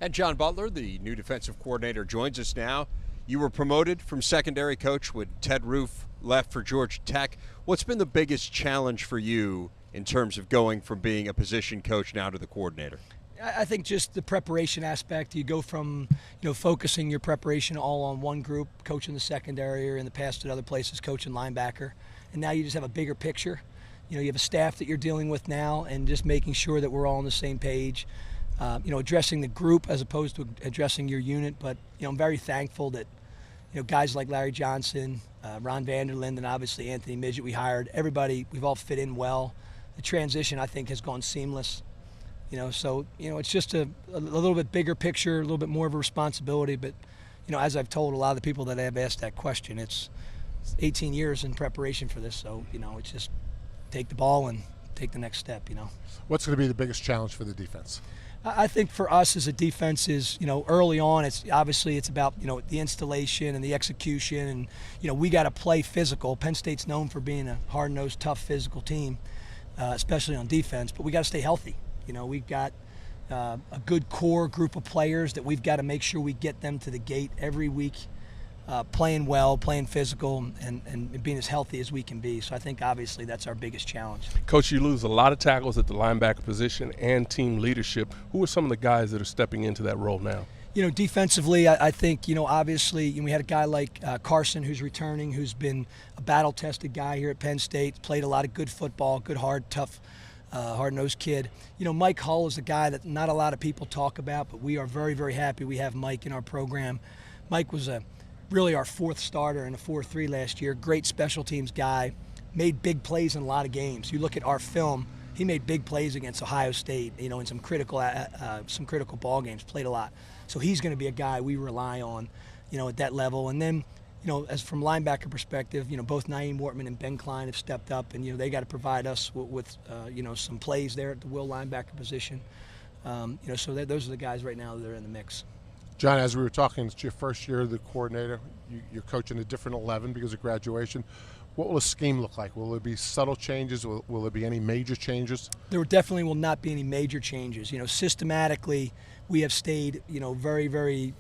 And John Butler, the new defensive coordinator, joins us now. You were promoted from secondary coach when Ted Roof left for Georgia Tech. What's been the biggest challenge for you in terms of going from being a position coach now to the coordinator? I think just the preparation aspect. You go from, focusing your preparation all on one group, coaching the secondary, or in the past at other places, coaching linebacker. And now you just have a bigger picture. You have a staff that you're dealing with now, and just making sure that we're all on the same page. Addressing the group as opposed to addressing your unit. But, I'm very thankful that, guys like Larry Johnson, Ron Vanderlind, and obviously Anthony Midget we hired, everybody, we've all fit in well. The transition, I think, has gone seamless. So it's just a little bit bigger picture, a little bit more of a responsibility. But, as I've told a lot of the people that have asked that question, it's 18 years in preparation for this. So, it's just take the ball and take the next step, What's going to be the biggest challenge for the defense? I think for us as a defense is, early on, it's about, the installation and the execution. And, we got to play physical. Penn State's known for being a hard-nosed, tough, physical team, especially on defense. But we got to stay healthy. We've got a good core group of players that we've got to make sure we get them to the gate every week, playing well, playing physical, and being as healthy as we can be. So I think obviously that's our biggest challenge. Coach, you lose a lot of tackles at the linebacker position and team leadership. Who are some of the guys that are stepping into that role now? Defensively, I think, obviously, we had a guy like Carson who's returning, who's been a battle-tested guy here at Penn State, played a lot of good football, good, hard, tough, hard-nosed kid. Mike Hull is a guy that not a lot of people talk about, but we are very, very happy we have Mike in our program. Mike was really our fourth starter in a 4-3 last year. Great special teams guy, made big plays in a lot of games. You look at our film, he made big plays against Ohio State, in some critical ball games, played a lot. So he's going to be a guy we rely on, at that level. And then, as from linebacker perspective, both Naeem Wortman and Ben Klein have stepped up, and they got to provide us with some plays there at the will linebacker position. So those are the guys right now that are in the mix. John, as we were talking, it's your first year as the coordinator. You're coaching a different 11 because of graduation. What will the scheme look like? Will there be subtle changes? Will there be any major changes? There definitely will not be any major changes. Systematically, we have stayed, very, very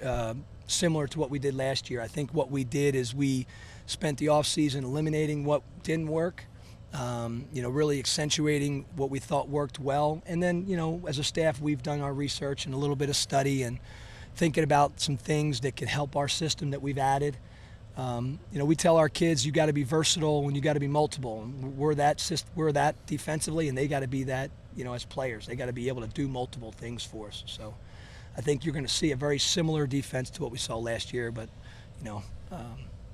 similar to what we did last year. I think what we did is we spent the offseason eliminating what didn't work, really accentuating what we thought worked well. And then, as a staff, we've done our research and a little bit of study and thinking about some things that could help our system that we've added. We tell our kids you got to be versatile and you got to be multiple. And we're that defensively, and they got to be that, as players. They got to be able to do multiple things for us. So I think you're going to see a very similar defense to what we saw last year, but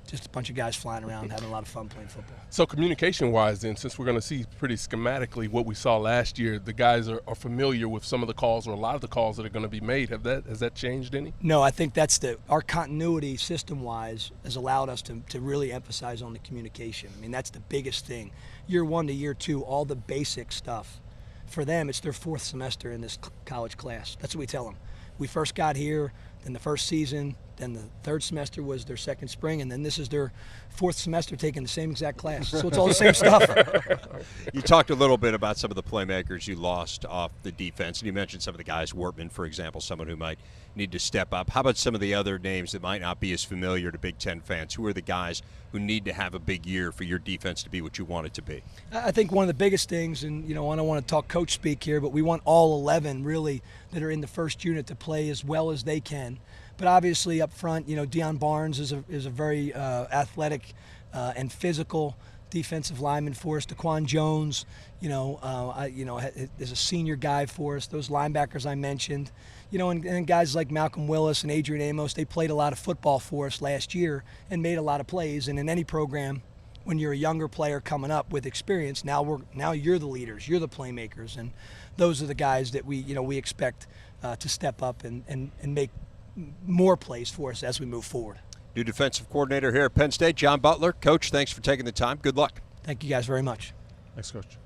just a bunch of guys flying around having a lot of fun playing football. So communication-wise then, since we're going to see pretty schematically what we saw last year, the guys are familiar with some of the calls or a lot of the calls that are going to be made. Has that changed any? No, I think that's our continuity system-wise has allowed us to really emphasize on the communication. I mean, that's the biggest thing. Year 1 to year 2, all the basic stuff. For them, it's their 4th semester in this college class. That's what we tell them. We first got here, then the first season, then the 3rd semester was their 2nd spring, and then this is their 4th semester taking the same exact class. So it's all the same stuff. You talked a little bit about some of the playmakers you lost off the defense, and you mentioned some of the guys, Wortman, for example, someone who might need to step up. How about some of the other names that might not be as familiar to Big Ten fans? Who are the guys who need to have a big year for your defense to be what you want it to be? I think one of the biggest things, and I don't want to talk coach speak here, but we want all 11 really that are in the first unit to play as well as they can. But obviously up front, Deion Barnes is a very athletic and physical defensive lineman for us. Daquan Jones, is a senior guy for us. Those linebackers I mentioned, and guys like Malcolm Willis and Adrian Amos, they played a lot of football for us last year and made a lot of plays. And in any program, when you're a younger player coming up with experience, now you're the leaders, you're the playmakers, and those are the guys that we expect to step up and make more plays for us as we move forward. New defensive coordinator here at Penn State, John Butler. Coach, thanks for taking the time. Good luck. Thank you guys very much. Thanks, Coach.